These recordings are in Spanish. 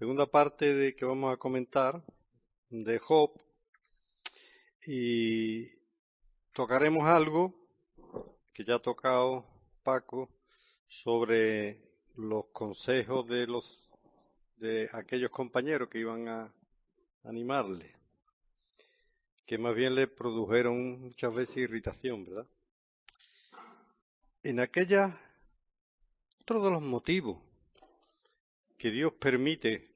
segunda parte de que vamos a comentar de Job, y tocaremos algo que ya ha tocado Paco sobre los consejos de aquellos compañeros que iban a animarle, que más bien le produjeron muchas veces irritación, ¿verdad? Otro de los motivos que Dios permite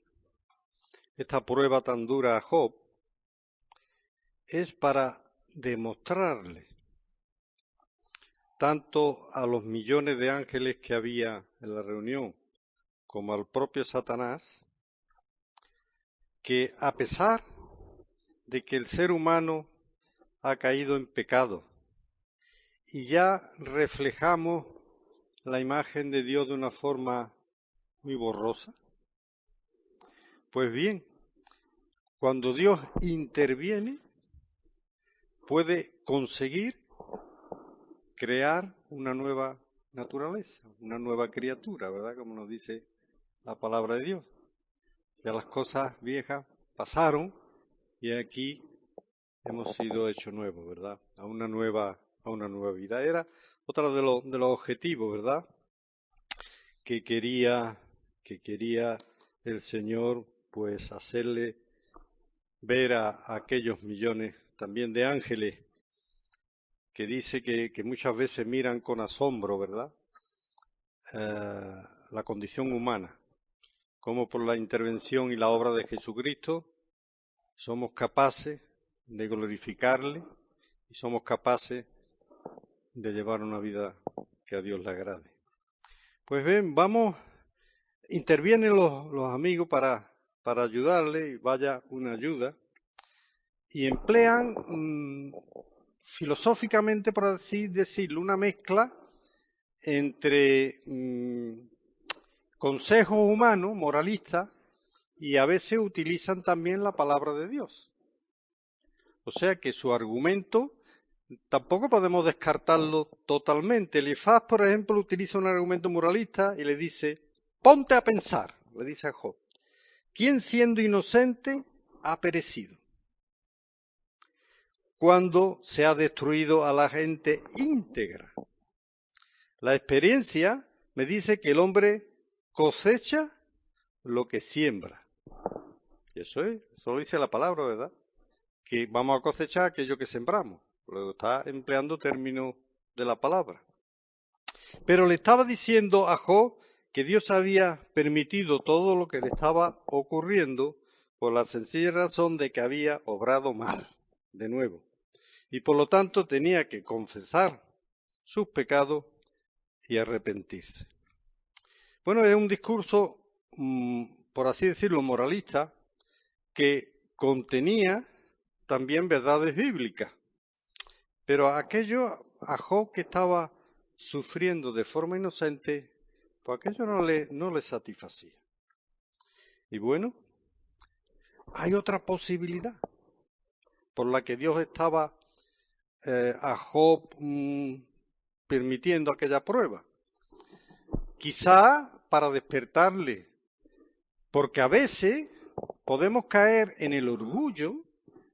esta prueba tan dura a Job es para demostrarle tanto a los millones de ángeles que había en la reunión como al propio Satanás, que a pesar de que el ser humano ha caído en pecado y ya reflejamos la imagen de Dios de una forma muy borrosa, pues bien, cuando Dios interviene, puede conseguir crear una nueva naturaleza, una nueva criatura, ¿verdad? Como nos dice la palabra de Dios. Ya las cosas viejas pasaron y aquí hemos sido hechos nuevos, ¿verdad? A una nueva vida. Era otro de los objetivos, ¿verdad? Que quería el Señor, pues hacerle ver a aquellos millones también de ángeles que dice que muchas veces miran con asombro, ¿verdad? La condición humana, como por la intervención y la obra de Jesucristo somos capaces de glorificarle y somos capaces de llevar una vida que a Dios le agrade. Pues bien, intervienen los amigos para ayudarle, y vaya una ayuda, y emplean filosóficamente, por así decirlo, una mezcla entre consejos humanos, moralistas, y a veces utilizan también la palabra de Dios. O sea que su argumento tampoco podemos descartarlo totalmente. Elifaz, por ejemplo, utiliza un argumento moralista y le dice, ponte a pensar, le dice a Job, ¿quién siendo inocente ha perecido? Cuando se ha destruido a la gente íntegra. La experiencia me dice que el hombre cosecha lo que siembra. Y eso lo dice la palabra, ¿verdad? Que vamos a cosechar aquello que sembramos. Luego está empleando términos de la palabra. Pero le estaba diciendo a Job que Dios había permitido todo lo que le estaba ocurriendo por la sencilla razón de que había obrado mal, de nuevo. Y por lo tanto tenía que confesar sus pecados y arrepentirse. Bueno, es un discurso, por así decirlo, moralista, que contenía también verdades bíblicas. Pero aquello a Job, que estaba sufriendo de forma inocente, pues aquello no le satisfacía. Y bueno, hay otra posibilidad por la que Dios estaba a Job permitiendo aquella prueba. Quizá para despertarle, porque a veces podemos caer en el orgullo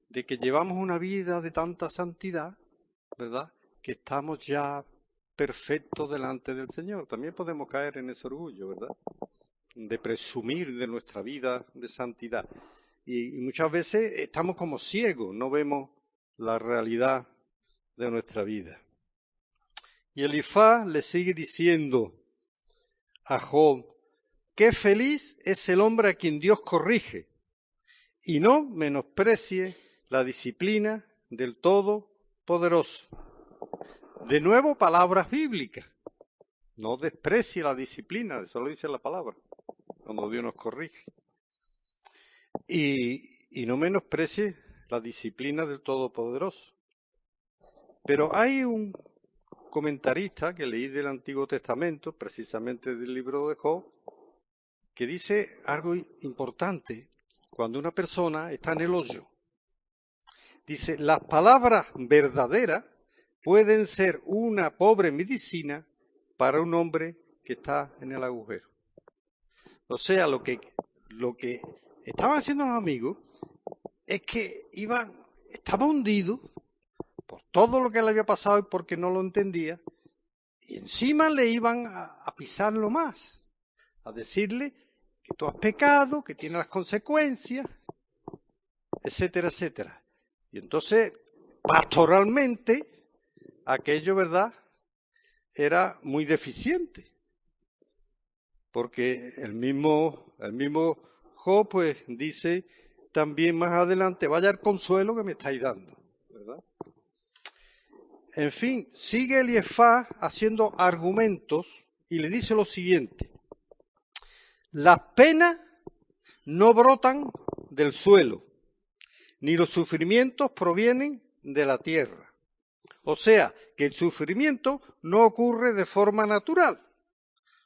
de que llevamos una vida de tanta santidad, ¿verdad? Que estamos ya perfectos delante del Señor. También podemos caer en ese orgullo, ¿verdad? De presumir de nuestra vida de santidad. Y muchas veces estamos como ciegos, no vemos la realidad de nuestra vida. Y Elifaz le sigue diciendo a Job, qué feliz es el hombre a quien Dios corrige, y no menosprecie la disciplina del Todopoderoso. De nuevo, palabras bíblicas. No desprecie la disciplina, eso lo dice la palabra, cuando Dios nos corrige. Y no menosprecie la disciplina del Todopoderoso. Pero hay un comentarista que leí del Antiguo Testamento, precisamente del libro de Job, que dice algo importante cuando una persona está en el hoyo. Dice, las palabras verdaderas pueden ser una pobre medicina para un hombre que está en el agujero. O sea, lo que lo que estaban haciendo los amigos es que estaba hundido por todo lo que le había pasado y porque no lo entendía, y encima le iban a pisarlo más, a decirle que tú has pecado, que tiene las consecuencias, etcétera, etcétera. Y entonces, pastoralmente, aquello, ¿verdad?, era muy deficiente, porque el mismo Job, pues, dice también más adelante, vaya el consuelo que me estáis dando, ¿verdad? En fin, sigue Eliefaz haciendo argumentos y le dice lo siguiente: las penas no brotan del suelo, ni los sufrimientos provienen de la tierra. O sea, que el sufrimiento no ocurre de forma natural,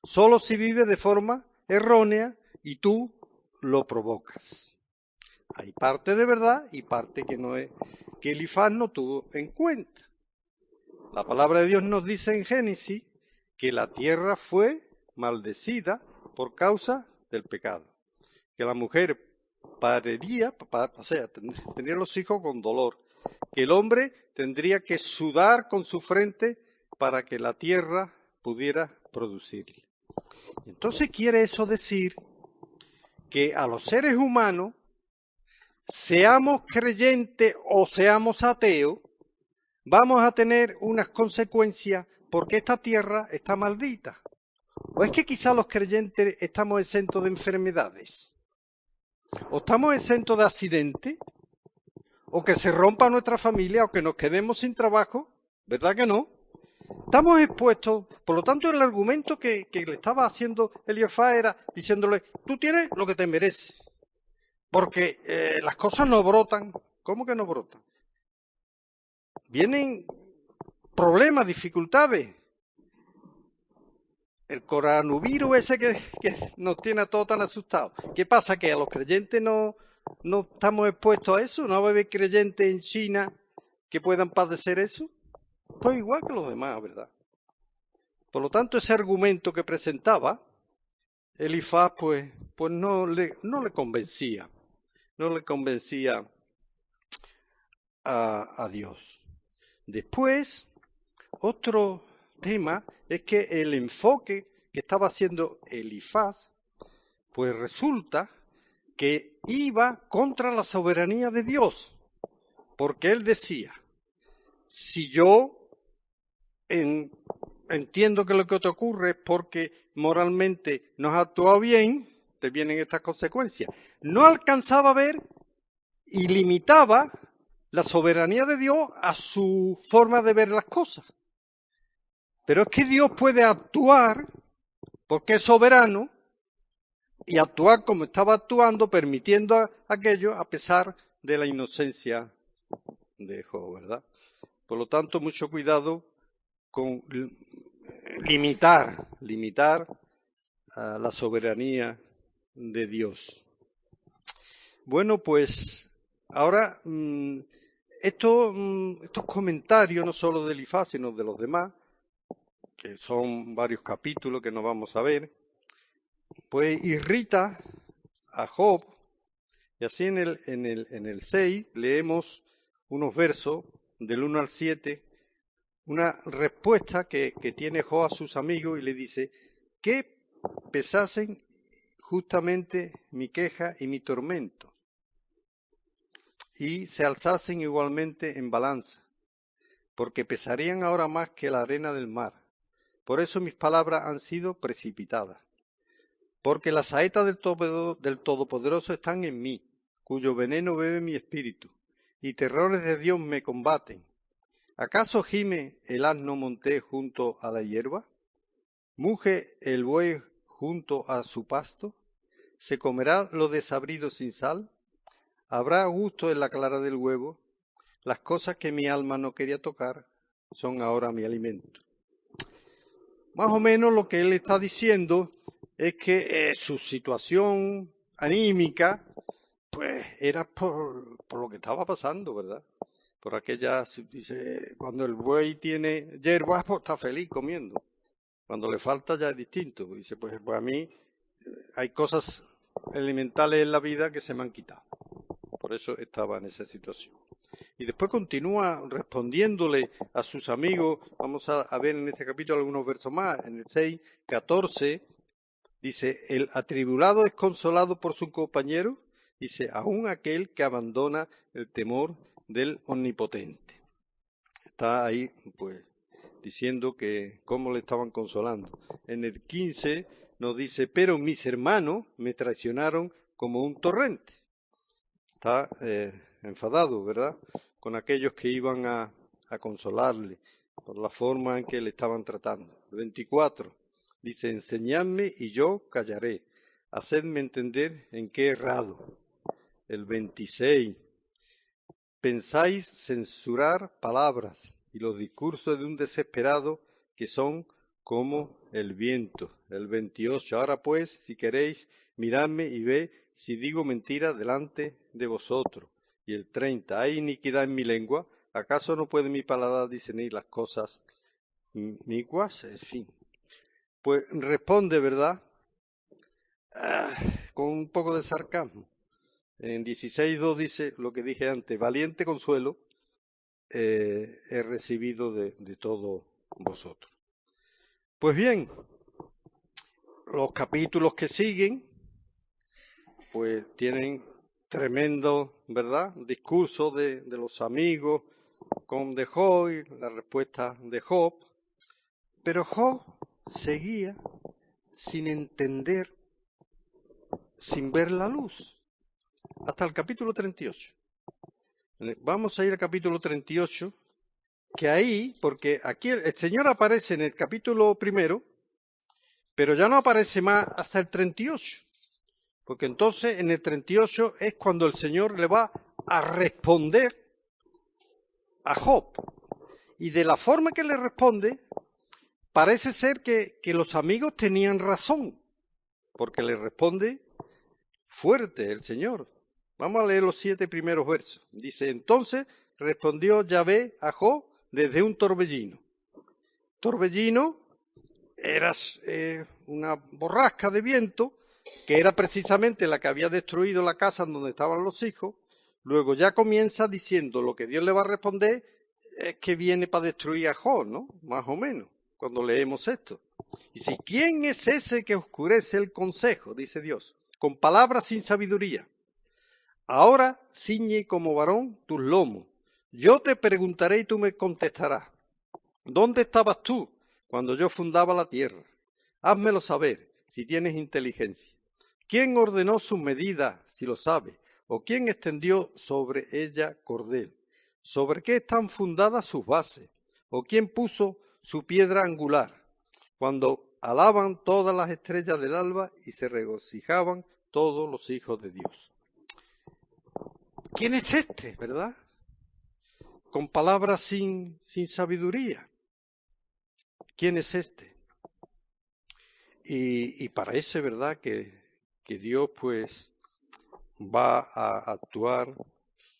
solo si vive de forma errónea y tú lo provocas. Hay parte de verdad y parte que no es, que Elifaz no tuvo en cuenta. La palabra de Dios nos dice en Génesis que la tierra fue maldecida por causa del pecado, que la mujer pariría, o sea, tendría los hijos con dolor, que el hombre tendría que sudar con su frente para que la tierra pudiera producirle. Entonces quiere eso decir que a los seres humanos, seamos creyentes o seamos ateos, vamos a tener unas consecuencias porque esta tierra está maldita. ¿O es que quizá los creyentes estamos exentos de enfermedades? ¿O estamos exentos de accidentes? ¿O que se rompa nuestra familia? ¿O que nos quedemos sin trabajo? ¿Verdad que no? Estamos expuestos. Por lo tanto, el argumento que le estaba haciendo Eliefaz era diciéndole, tú tienes lo que te mereces. Porque las cosas no brotan. ¿Cómo que no brotan? Vienen problemas, dificultades. El coronavirus ese que nos tiene a todos tan asustados. ¿Qué pasa? Que a los creyentes no estamos expuestos a eso. ¿No va a haber creyentes en China que puedan padecer eso? Pues igual que los demás, ¿verdad? Por lo tanto, ese argumento que presentaba Elifaz, pues no le convencía. No le convencía a Dios. Después, otro tema es que el enfoque que estaba haciendo Elifaz, pues resulta que iba contra la soberanía de Dios, porque él decía, si yo entiendo que lo que te ocurre es porque moralmente no has actuado bien, te vienen estas consecuencias. No alcanzaba a ver y limitaba la soberanía de Dios a su forma de ver las cosas. Pero es que Dios puede actuar, porque es soberano, y actuar como estaba actuando, permitiendo aquello a pesar de la inocencia de Job, ¿verdad? Por lo tanto, mucho cuidado con limitar la soberanía de Dios. Bueno, pues ahora estos comentarios, no solo de Elifaz, sino de los demás, que son varios capítulos que no vamos a ver, pues irrita a Job, y así en el 6 leemos unos versos del 1 al 7, una respuesta que tiene Job a sus amigos y le dice, que pesasen justamente mi queja y mi tormento, y se alzasen igualmente en balanza, porque pesarían ahora más que la arena del mar. Por eso mis palabras han sido precipitadas. Porque las saetas del Todopoderoso están en mí, cuyo veneno bebe mi espíritu, y terrores de Dios me combaten. ¿Acaso gime el asno montés junto a la hierba? ¿Muge el buey junto a su pasto? ¿Se comerá lo desabrido sin sal? ¿Habrá gusto en la clara del huevo? Las cosas que mi alma no quería tocar son ahora mi alimento. Más o menos lo que él está diciendo es que su situación anímica, pues era por lo que estaba pasando, ¿verdad? Por aquella, dice, cuando el buey tiene hierbas, pues está feliz comiendo. Cuando le falta ya es distinto. Dice, pues a mí hay cosas elementales en la vida que se me han quitado. Por eso estaba en esa situación. Y después continúa respondiéndole a sus amigos. Vamos a ver en este capítulo algunos versos más. En el 6, 14, dice, el atribulado es consolado por su compañero. Dice, aún aquel que abandona el temor del Omnipotente. Está ahí, pues, diciendo que cómo le estaban consolando. En el 15 nos dice, pero mis hermanos me traicionaron como un torrente. Está enfadado, ¿verdad?, con aquellos que iban a consolarle por la forma en que le estaban tratando. El 24 dice, enseñadme y yo callaré, hacedme entender en qué he errado. El 26, pensáis censurar palabras y los discursos de un desesperado que son como el viento. El 28, ahora pues, si queréis, miradme y ve si digo mentira delante de vosotros. Y el 30, hay iniquidad en mi lengua, ¿acaso no puede mi paladar discernir las cosas inicuas? En fin, pues responde, ¿verdad?, con un poco de sarcasmo. En 16.2 dice lo que dije antes, valiente consuelo he recibido de todos vosotros. Pues bien, los capítulos que siguen, pues tienen tremendo, ¿verdad?, discurso de los amigos con de Job y la respuesta de Job, pero Job seguía sin entender, sin ver la luz, hasta el capítulo 38. Vamos a ir al capítulo 38, que ahí, porque aquí el Señor aparece en el capítulo primero, pero ya no aparece más hasta el 38, porque entonces en el 38 es cuando el Señor le va a responder a Job. Y de la forma que le responde, parece ser que los amigos tenían razón, porque le responde fuerte el Señor. Vamos a leer los 7 primeros versos. Dice, entonces respondió Yahvé a Job desde un torbellino. Torbellino era una borrasca de viento, que era precisamente la que había destruido la casa donde estaban los hijos. Luego ya comienza diciendo lo que Dios le va a responder es que viene para destruir a Job, ¿no? Más o menos, cuando leemos esto. Y si, ¿quién es ese que oscurece el consejo? Dice Dios, con palabras sin sabiduría. Ahora ciñe como varón tus lomos. Yo te preguntaré y tú me contestarás. ¿Dónde estabas tú cuando yo fundaba la tierra? Házmelo saber, si tienes inteligencia. ¿Quién ordenó sus medidas, si lo sabes? ¿O quién extendió sobre ella cordel? ¿Sobre qué están fundadas sus bases? ¿O quién puso su piedra angular? Cuando alaban todas las estrellas del alba y se regocijaban todos los hijos de Dios. ¿Quién es este, verdad? Con palabras sin sabiduría. ¿Quién es este? Y parece, ¿verdad?, que Dios pues va a actuar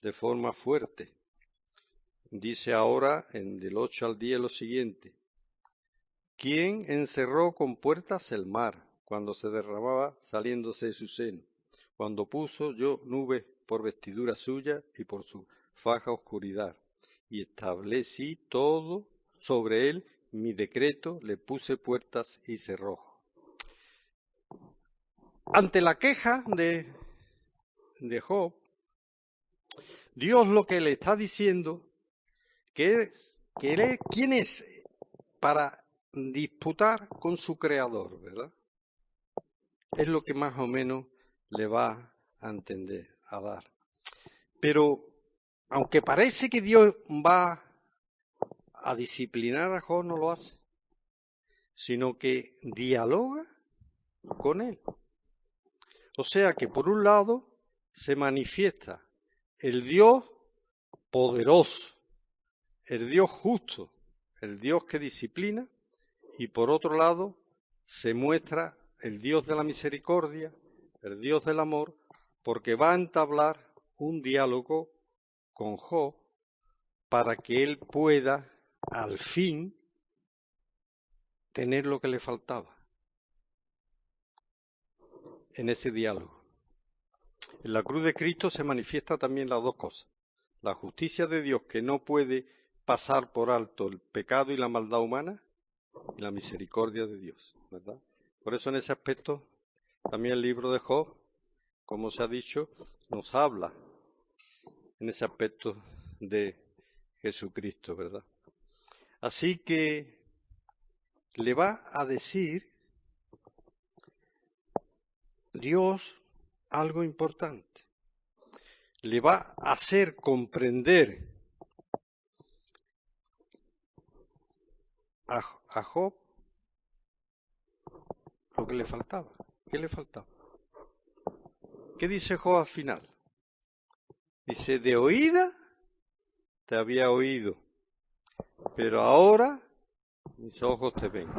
de forma fuerte. Dice ahora, del 8 al 10, lo siguiente. ¿Quién encerró con puertas el mar cuando se derramaba saliéndose de su seno? Cuando puso yo nubes por vestidura suya y por su faja oscuridad. Y establecí todo sobre él, mi decreto, le puse puertas y cerrojos. Ante la queja de Job, Dios lo que le está diciendo que quién es para disputar con su creador, ¿verdad? Es lo que más o menos le va a entender, a dar. Pero aunque parece que Dios va a disciplinar a Job, no lo hace, sino que dialoga con él. O sea que por un lado se manifiesta el Dios poderoso, el Dios justo, el Dios que disciplina, y por otro lado se muestra el Dios de la misericordia, el Dios del amor, porque va a entablar un diálogo con Job para que él pueda al fin tener lo que le faltaba en ese diálogo. En la cruz de Cristo se manifiesta también las dos cosas. La justicia de Dios, que no puede pasar por alto el pecado y la maldad humana, y la misericordia de Dios, ¿verdad? Por eso en ese aspecto también el libro de Job, como se ha dicho, nos habla en ese aspecto de Jesucristo, ¿verdad? Así que le va a decir Dios algo importante. Le va a hacer comprender a Job lo que le faltaba. ¿Qué le faltaba? ¿Qué dice Job al final? Dice, de oída te había oído, pero ahora mis ojos te ven.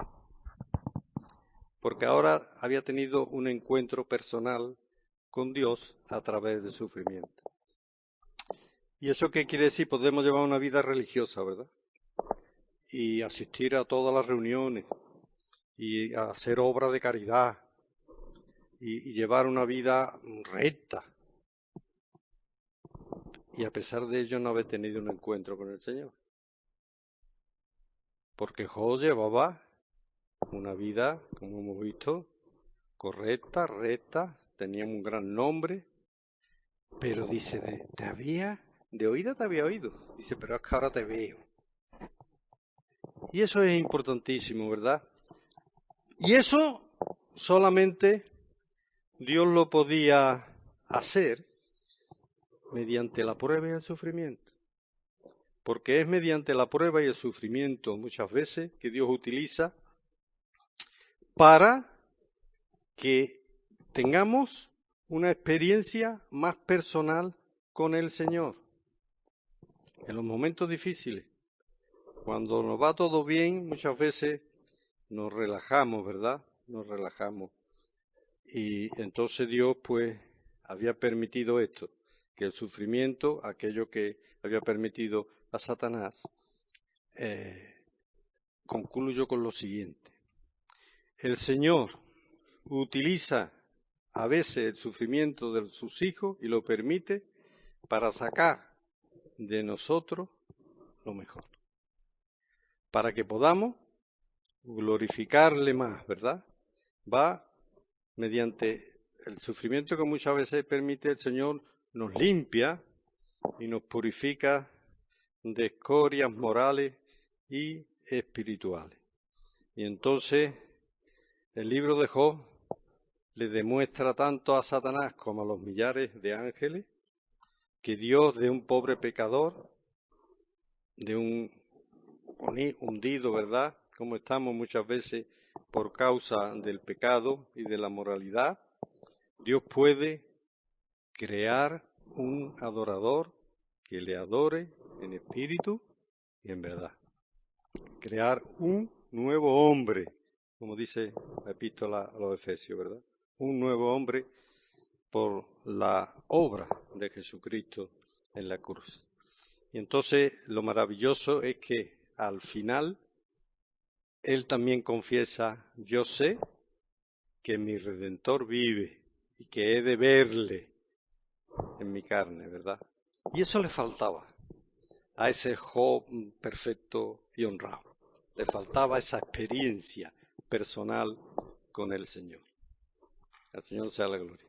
Porque ahora había tenido un encuentro personal con Dios a través del sufrimiento. ¿Y eso qué quiere decir? Podemos llevar una vida religiosa, ¿verdad? Y asistir a todas las reuniones y hacer obras de caridad y llevar una vida recta. Y a pesar de ello no haber tenido un encuentro con el Señor. Porque Job llevaba una vida, como hemos visto, correcta, recta, tenía un gran nombre, pero dice, de oída te había oído. Dice, pero es que ahora te veo. Y eso es importantísimo, ¿verdad? Y eso solamente Dios lo podía hacer mediante la prueba y el sufrimiento. Porque es mediante la prueba y el sufrimiento muchas veces que Dios utiliza para que tengamos una experiencia más personal con el Señor. En los momentos difíciles, cuando nos va todo bien, muchas veces nos relajamos, ¿verdad? Nos relajamos. Y entonces Dios, pues, había permitido esto, que el sufrimiento, aquello que había permitido a Satanás, concluyo con lo siguiente. El Señor utiliza a veces el sufrimiento de sus hijos y lo permite para sacar de nosotros lo mejor. Para que podamos glorificarle más, ¿verdad? Va mediante el sufrimiento que muchas veces permite el Señor, nos limpia y nos purifica de escorias morales y espirituales. Y entonces el libro de Job le demuestra tanto a Satanás como a los millares de ángeles que Dios de un pobre pecador, de un hundido, ¿verdad? Como estamos muchas veces por causa del pecado y de la moralidad, Dios puede crear un adorador que le adore en espíritu y en verdad. Crear un nuevo hombre, como dice la epístola a los Efesios, ¿verdad? Un nuevo hombre por la obra de Jesucristo en la cruz. Y entonces lo maravilloso es que al final él también confiesa, yo sé que mi Redentor vive y que he de verle en mi carne, ¿verdad? Y eso le faltaba a ese Job perfecto y honrado. Le faltaba esa experiencia personal con el Señor. Al Señor sea la gloria.